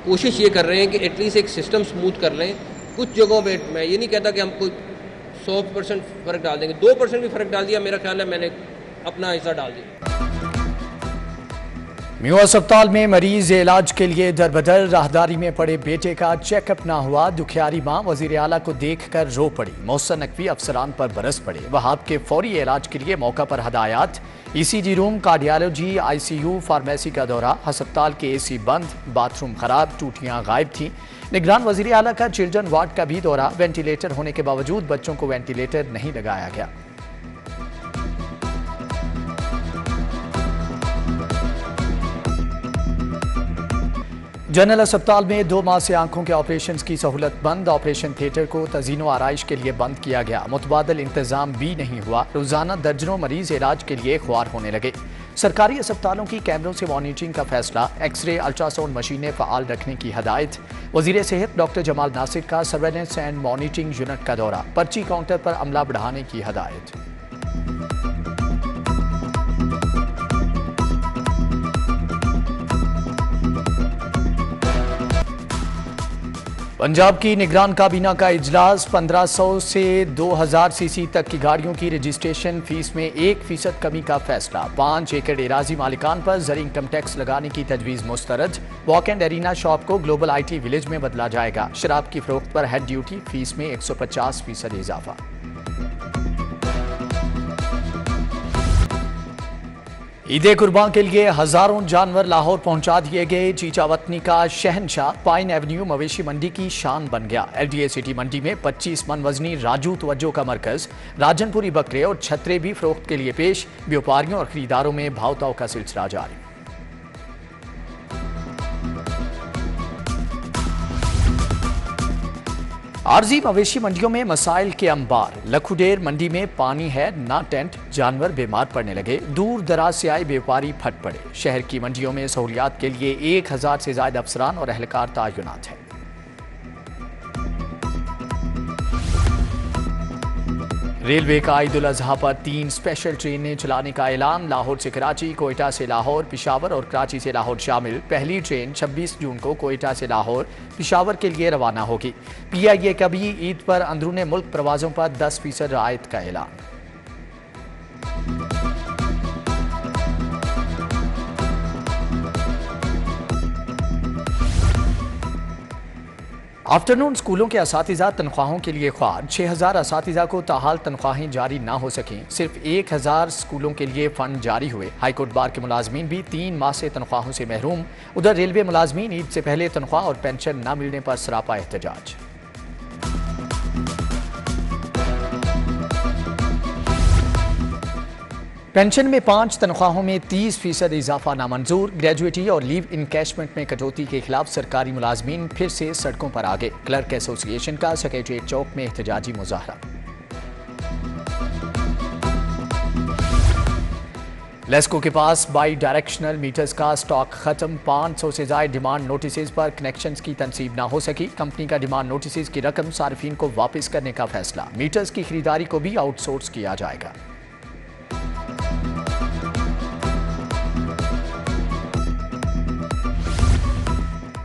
कोशिश ये कर रहे हैं कि एटलीस्ट एक सिस्टम स्मूथ कर लें। कुछ जगहों पे मैं ये नहीं कहता कि हम कोई 100% फ़र्क डाल देंगे, 2% भी फ़र्क डाल दिया, मेरा ख्याल है मैंने अपना हिस्सा डाल दिया। म्यू अस्पताल में मरीज इलाज के लिए दरबदर, राहदारी में पड़े बेटे का चेकअप ना हुआ, दुखियारी मां वजीर आला को देखकर रो पड़ी। मोहसिन नकवी अफसरान पर बरस पड़े। वहाब के फौरी इलाज के लिए मौका पर हदायत। ECG room, cardiology, ICU, pharmacy का दौरा। अस्पताल के AC बंद, बाथरूम खराब, टूटियां गायब थीं। निगरान वजीर आला का चिल्ड्रन वार्ड का भी दौरा। वेंटिलेटर होने के बावजूद बच्चों को वेंटिलेटर नहीं लगाया गया। जनरल अस्पताल में 2 माह से आंखों के ऑपरेशन की सहूलत बंद। ऑपरेशन थिएटर को तज़ीनो आराइश के लिए बंद किया गया। मुतबादल इंतजाम भी नहीं हुआ। रोजाना दर्जनों मरीज इलाज के लिए ख्वार होने लगे। सरकारी अस्पतालों की कैमरों से मॉनिटरिंग का फैसला। एक्सरे, अल्ट्रासाउंड मशीनें फ़ाल रखने की हदायत। वज़ीर सेहत डॉक्टर जमाल नासिर का सर्वेलेंस एंड मॉनिटरिंग यूनिट का दौरा। पर्ची काउंटर पर अमला बढ़ाने की हदायत। पंजाब की निगरान काबीना का इजलास। 1500 से 2000 सीसी तक की गाड़ियों की रजिस्ट्रेशन फीस में 1% कमी का फैसला। 5 एकड़ एराजी मालिकान पर ज़र इनकम टैक्स लगाने की तजवीज़ मुस्तरद। वॉक एंड एरिना शॉप को ग्लोबल IT विलेज में बदला जाएगा। शराब की फरोख्त पर हेड ड्यूटी फीस में 150% इजाफा। ईद कुर्बान के लिए हजारों जानवर लाहौर पहुंचा दिए गए। चीचावतनी का शहनशाह पाइन एवेन्यू मवेशी मंडी की शान बन गया। LDA सिटी मंडी में 25 मन वजनी राजू तवज्जो का मरकज। राजनपुरी बकरे और छतरे भी फरोख्त के लिए पेश। व्यापारियों और खरीदारों में भावताव का सिलसिला जारी। आरजी मवेशी मंडियों में मसाइल के अंबार। लखुडेर मंडी में पानी है ना टेंट, जानवर बीमार पड़ने लगे। दूर दराज से आए व्यापारी फट पड़े। शहर की मंडियों में सहूलियात के लिए 1000 से ज्यादा अफसरान और अहलकार तैनात हैं। रेलवे का ईद उल अजहा पर 3 स्पेशल ट्रेनें चलाने का ऐलान। लाहौर से कराची, कोयटा से लाहौर, पिशावर और कराची से लाहौर शामिल। पहली ट्रेन 26 जून को कोयटा से लाहौर, पिशावर के लिए रवाना होगी। PIA का भी ईद पर अंदरूने मुल्क प्रवाजों पर 10% रियायत का ऐलान। आफ्टरनून स्कूलों के असातिज़ा तनख्वाहों के लिए ख्वार। 6000 असातिज़ा को ताहाल तनख्वाहें जारी ना हो सकें। सिर्फ 1000 स्कूलों के लिए फंड जारी हुए। हाईकोर्ट बार के मुलाजमीन भी 3 माह से तनख्वाहों से महरूम। उधर रेलवे मुलाजमीन ईद से पहले तनख्वाह और पेंशन न मिलने पर सरापा एहतजाज। पेंशन में 5 तनख्वाहों में 30% इजाफा नामंजूर। ग्रेजुएटी और लीव इनकैशमेंट में कटौती के खिलाफ सरकारी मुलाजमीन फिर से सड़कों पर आ गए। क्लर्क एसोसिएशन का सेक्रेटरिएट चौक में एहतजाजी मुजाहरा। लेस्को के पास बाई डायरेक्शनल मीटर्स का स्टॉक खत्म। 500 से ज्यादा डिमांड नोटिस पर कनेक्शंस की तनसीब ना हो सकी। कंपनी का डिमांड नोटिस की रकम सार्फिन को वापस करने का फैसला। मीटर्स की खरीदारी को भी आउटसोर्स किया जाएगा।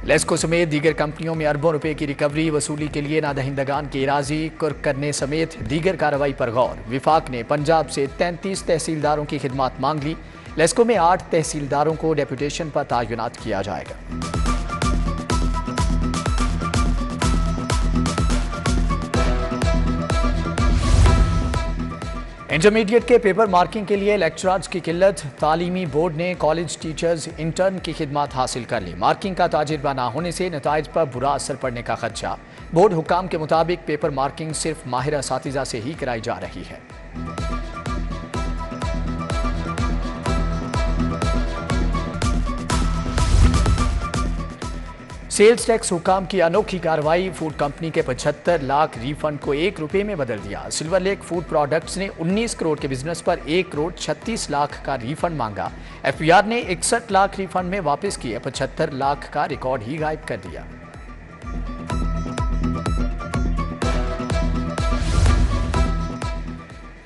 लेस्को समेत दीगर कंपनियों में अरबों रुपए की रिकवरी वसूली के लिए नादहिंदगान की इराजी कुर्क करने समेत दीगर कार्रवाई पर गौर। विफाक ने पंजाब से 33 तहसीलदारों की खिदमात मांग ली। लेस्को में 8 तहसीलदारों को डेपुटेशन पर तैनात किया जाएगा। इंटरमीडिएट के पेपर मार्किंग के लिए लेक्चरर्स की किल्लत। तालीमी बोर्ड ने कॉलेज टीचर्स इंटर्न की खिदमात हासिल कर ली। मार्किंग का तजुर्बा ना होने से नताइज पर बुरा असर पड़ने का खदशा। बोर्ड हुक्काम के मुताबिक पेपर मार्किंग सिर्फ माहिर असातिज़ा से ही कराई जा रही है। सेल्स टैक्स हुकाम की अनोखी कार्रवाई। फूड कंपनी के 75 लाख रिफंड को 1 रुपये में बदल दिया। सिल्वर लेक फूड प्रोडक्ट्स ने 19 करोड़ के बिजनेस पर 1 करोड़ 36 लाख का रिफंड मांगा। FBR ने 61 लाख रिफंड में वापस किए। 75 लाख का रिकॉर्ड ही गायब कर दिया।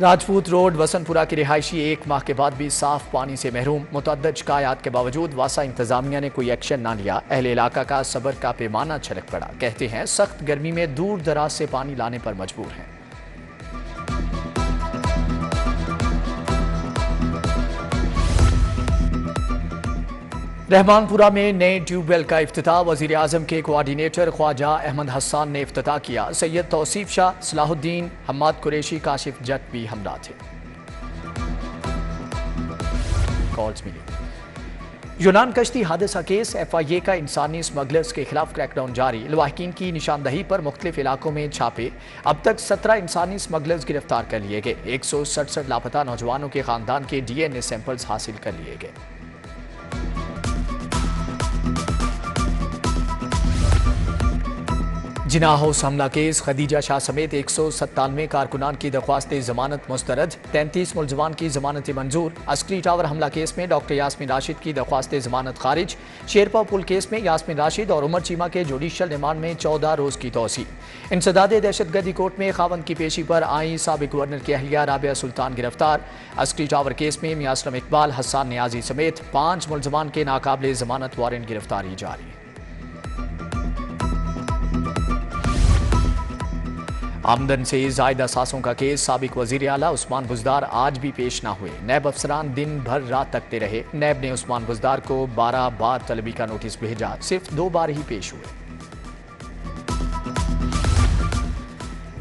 राजपूत रोड वसंतपुरा के रिहायशी एक माह के बाद भी साफ पानी से महरूम। मुतअद्दिद शिकायत के बावजूद वासा इंतजामिया ने कोई एक्शन ना लिया। अहले इलाका का सब्र का पैमाना छलक पड़ा। कहते हैं सख्त गर्मी में दूर दराज से पानी लाने पर मजबूर हैं। रहमानपुरा में नए ट्यूबवेल का इफ्तिताह वजीर आजम के कोऑर्डिनेटर ख्वाजा अहमद हसन ने इफ्तिताह किया। सैयद तौसीफ शाह, सलाहुद्दीन, हम्माद कुरैशी, काशिफ जट भी हमरा थे। कॉल्स मिली। यूनान कश्ती हादसा केस FIA का इंसानी स्मगलर्स के खिलाफ क्रैकडाउन जारी। लवाहिकीन की निशानदही पर मुख्तलिफ इलाकों में छापे। अब तक 17 इंसानी स्मगलर्स गिरफ्तार कर लिए गए। 167 लापता नौजवानों के खानदान के DNA सैंपल्स हासिल कर लिए गए। जिना हाउस हमला केस खदीजा शाह समेत 197 कारकुनान की दरख्वास्त जमानत मुस्तरद। 33 मुलजमान की जमानत मंजूर। अस्करी टावर हमला केस में डॉक्टर यास्मीन राशिद की दरख्वास्त जमानत खारिज। शेरपा पुल केस में यास्मीन राशिद और उमर चीमा के जुडिशल रिमांड में 14 रोज की तोसी। इंसदाद दहशतगर्दी कोर्ट में खावन की पेशी पर आई साबिक गवर्नर की अहलिया राबिया सुल्तान गिरफ्तार। अस्करी टावर केस में मियां इकबाल, हसन नियाजी समेत 5 मुलजमान के नाकाबिले जमानत वारंट गिरफ्तारी जारी। आमदन से जायद असासों का केस साबिक वजीर आला उस्मान बुजदार आज भी पेश ना हुए। नैब अफसरान दिन भर रात तकते रहे। नैब ने उस्मान बुजदार को 12 बार तलबी का नोटिस भेजा, सिर्फ 2 बार ही पेश हुए।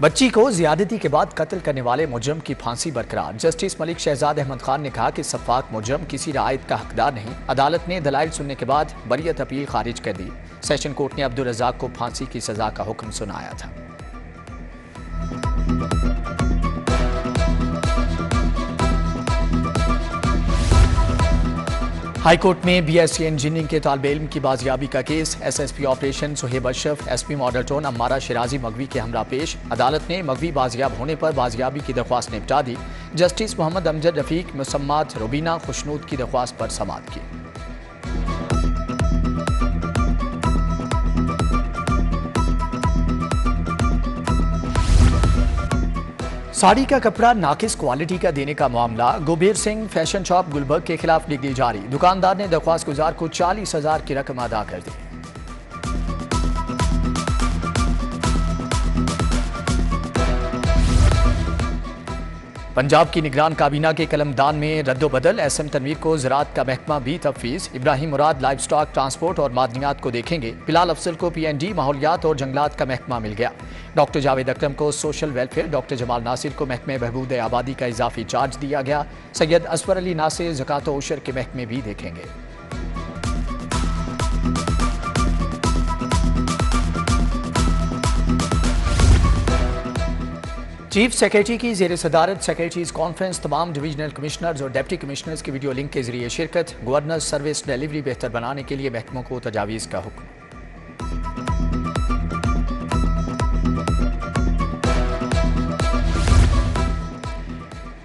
बच्ची को जियादती के बाद कत्ल करने वाले मुजरम की फांसी बरकरार। जस्टिस मलिक शहजाद अहमद खान ने कहा कि सफाक मुजरम किसी रायत का हकदार नहीं। अदालत ने दलाइल सुनने के बाद बरियत अपील खारिज कर दी। सेशन कोर्ट ने अब्दुल रज़ाक को फांसी की सजा का हुक्म सुनाया था। हाईकोर्ट में BSc इंजीनियरिंग के तालिब इल्म की बाजियाबी का केस। SSP operation Suhaib Ashraf, SP Model Town Ammara Shirazi मगवी के हमरा पेश। अदालत ने मगवी बाजियाब होने पर बाजियाबी की दरख्वास्त निपटा दी। जस्टिस मोहम्मद अमजद रफीक, मुसम्मात रुबीना खुशनूद की दरख्वास्त पर समाअत की। साड़ी का कपड़ा नाकिस क्वालिटी का देने का मामला। गुबीर सिंह फैशन शॉप गुलबर्ग के खिलाफ डिग्री जारी। दुकानदार ने दरख्वास्त गुजार को 40,000 की रकम अदा कर दी। पंजाब की निगरान काबीना के कलमदान में रद्दोबदल। SM तनवीर को ज़राअत का महकमा भी तफवीज़। इब्राहिम मुराद लाइव स्टॉक ट्रांसपोर्ट और मादनियात को देखेंगे। बिलाल अफसल को PND माहौलियात और जंगलात का महकमा मिल गया। डॉक्टर जावेद अकरम को social welfare, doctor Jamal Nasir को महकमे बहबूद आबादी का इजाफी चार्ज दिया गया। सैयद असफर अली नासिर ज़कात व उशर के महकमे भी देखेंगे। चीफ सेक्रेटरी की जेर सदारत सेक्रेटरीज कॉन्फ्रेंस। तमाम डिवीजनल कमिश्नर्स और डिप्टी कमिश्नर्स की वीडियो लिंक के जरिए शिरकत। गवर्नर सर्विस डिलीवरी बेहतर बनाने के लिए महकमों को तजावीज़ का हुक्म।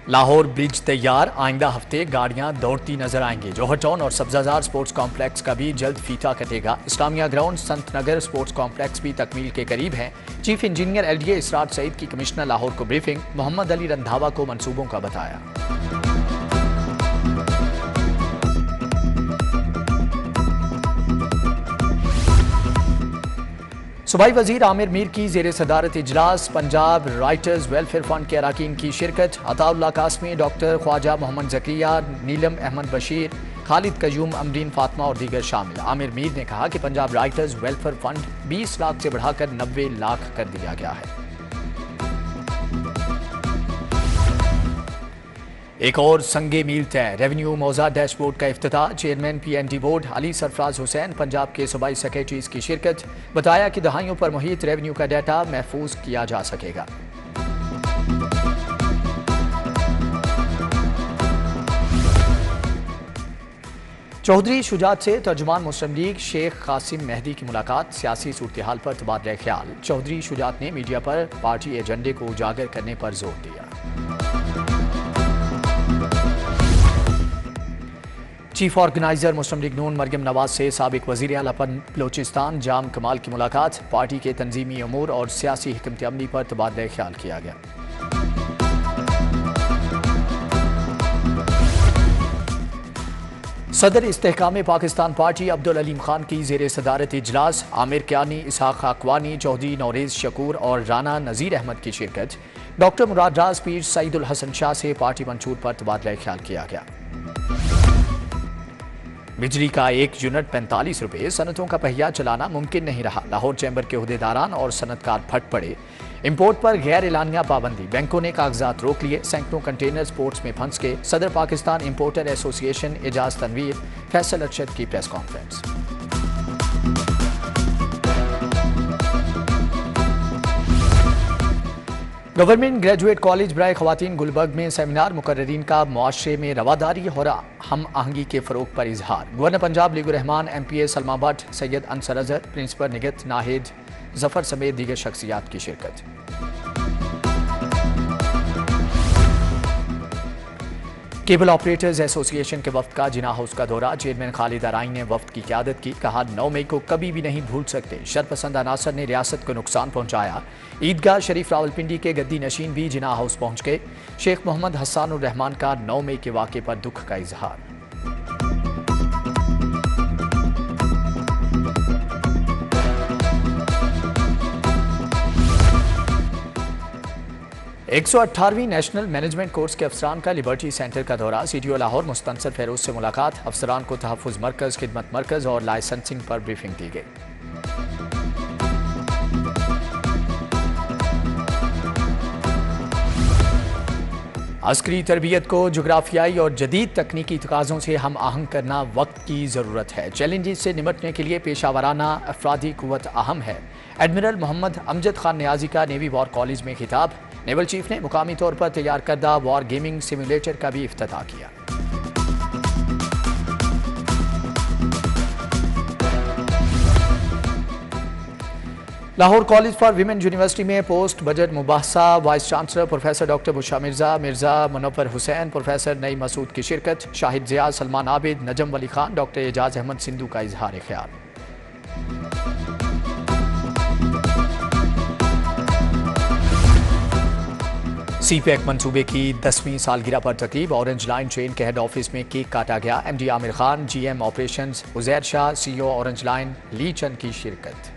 लाहौर ब्रिज तैयार। आइंदा हफ्ते गाड़ियां दौड़ती नजर आएंगी। जौहर टाउन और सब्जाजार स्पोर्ट्स कॉम्प्लेक्स का भी जल्द फीता कटेगा। Islamia ground, Sant Nagar sports complex भी तकमील के करीब हैं। चीफ इंजीनियर LDA इसरार सईद की कमिश्नर लाहौर को ब्रीफिंग। मोहम्मद अली रंधावा को मंसूबों का बताया। सूबाई वजीर आमिर मीर की जेर सदारत इजलास। पंजाब राइटर्स वेलफेयर फंड के अराकीन की शिरकत। अताउल्लाह कासमी, डॉक्टर ख्वाजा मोहम्मद जकरिया, नीलम अहमद बशीर, खालिद कयूम, अमरीन फातमा और दीगर शामिल। आमिर मीर ने कहा कि Punjab writers welfare fund 20 lakh से बढ़ाकर 90 लाख कर दिया गया है। एक और संगे मील तय। रेवेन्यू मौजा डैशबोर्ड का इफ्तिताह। Chairman PND board Ali Sarfaraz Hussain, Punjab के सूबाई सेक्रेटरीज की शिरकत। बताया कि दहाइयों पर मुहित रेवेन्यू का डाटा महफूज किया जा सकेगा। चौधरी शुजात से तर्जुमान मुस्लिम लीग शेख कासिम मेहदी की मुलाकात। सियासी सूरत हाल पर तबादला ख्याल। चौधरी शुजात ने मीडिया पर पार्टी एजेंडे को उजागर करने पर जोर दिया। चीफ ऑर्गेनाइजर मुस्लिम लीग नून मरियम नवाज से साबिक वजीर आला बलोचिस्तान जाम कमाल की मुलाकात। पार्टी के तंजीमी अमूर और सियासी हिकमत अमली पर तबादला ख्याल किया गया। सदर इस्तेहकाम पाकिस्तान पार्टी अब्दुल अलीम खान की ज़ेर सदारत इजलास आमिर क्यानी, इसहाक अकवानी, चौधरी नौरेज शकूर और राना नज़ीर अहमद की शिरकत। डॉक्टर मुराद राज पीर सईदुल हसन शाह से पार्टी मंशूर पर तबादला ख्याल किया गया। बिजली का 1 यूनिट 45 रुपये, सनतों का पहिया चलाना मुमकिन नहीं रहा। लाहौर चैम्बर के उहदेदारान और सनतकार फट पड़े। इंपोर्ट पर गैर एलानिया पाबंदी, बैंकों ने कागजात रोक लिए। सैकड़ों कंटेनर पोर्ट्स में फंस गए। सदर पाकिस्तान इंपोर्टर एसोसिएशन एजाज तनवीर, फैसल अरशद की press conference. Government graduate college बराए खवातीन गुलबर्ग में सेमिनार। मुकर्ररीन का मुआशरे में रवादारी और हम आहंगी के फ़रोग पर इजहार। गवर्नर पंजाब लीगुर रहमान, MPA सलमा भट्ट, सैयद अंसर अजहर, प्रिंसिपल निगत नाहिद जफर समेत दीगर शख्सियात की शिरकत। केबल ऑपरेटर्स एसोसिएशन के वफ्द का जिना हाउस का दौरा। चेयरमैन खालिद अराई ने वफ्द की क़यादत की। कहा 9 मई को कभी भी नहीं भूल सकते। शरपसंद अनासर ने रियासत को नुकसान पहुंचाया। ईदगाह शरीफ रावलपिंडी के गद्दी नशीन भी जिना हाउस पहुंच गए। शेख मोहम्मद हसानुर रहमान का 9 मई के वाक़े पर दुख का इजहार। एक 118वीं नेशनल मैनेजमेंट कोर्स के अफसरान का लिबर्टी सेंटर का दौरा। CTO लाहौर मुस्तनसर फेरोज से मुलाकात। अफसरान को तहफ़्फ़ुज़ मरकज़, खिदमत मरकज़ और लाइसेंसिंग पर ब्रीफिंग दी गई। अस्करी तरबियत को जोग्राफियाई और जदीद तकनीकी तकाज़ों से हम आहंग करना वक्त की ज़रूरत है। चैलेंजेस से निपटने के लिए पेशावराना अफरादी कुव्वत अहम है। एडमिरल मोहम्मद अमजद खान न्याजी का नेवी वॉर कॉलेज में खिताब। नेवल चीफ ने मुकामी तौर पर तैयार करदा वॉर गेमिंग सिमुलेटर का भी इफ्तिताह किया। Lahore college for women university में पोस्ट बजट मुबाहसा। Vice chancellor professor doctor Bushra Mirza, Mirza Munawar Hussain, professor Naeem Masood की शिरकत। शाहिद जिया, सलमान आबिद, नजम वली खान, डॉक्टर एजाज अहमद सिंधु का इजहार ख्याल। CPEC मंसूबे की 10वीं सालगिरह पर तकरीब। ऑरेंज लाइन ट्रेन के हेड ऑफिस में केक काटा गया। MD Aamir Khan, GM operations Uzair Shah, CEO orange line ली चंद की शिरकत।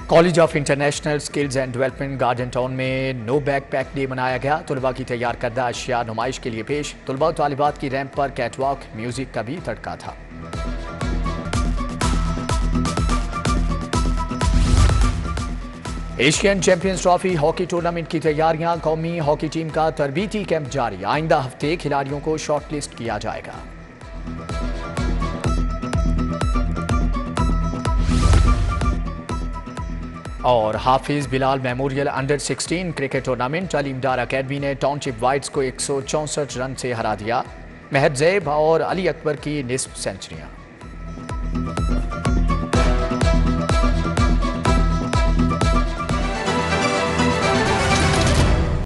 College of international skills and development Garden Town में नो बैकपैक डे मनाया गया। तुलबा की तैयार करदा अशिया नुमाइश के लिए पेश। तुलबा और तालिबात की रैंप पर कैटवॉक, म्यूजिक का भी तड़का था। Asian champions trophy hockey tournament की तैयारियां। कौमी हॉकी टीम का तरबीती कैंप जारी। आइंदा हफ्ते खिलाड़ियों को शॉर्टलिस्ट किया जाएगा। और Hafiz Bilal memorial under 16 cricket tournament. तालीमदार अकेडमी ने टाउनशिप वाइट्स को 164 रन से हरा दिया। महद ज़ैब और अली अकबर की निस्फ सेंचुरियां।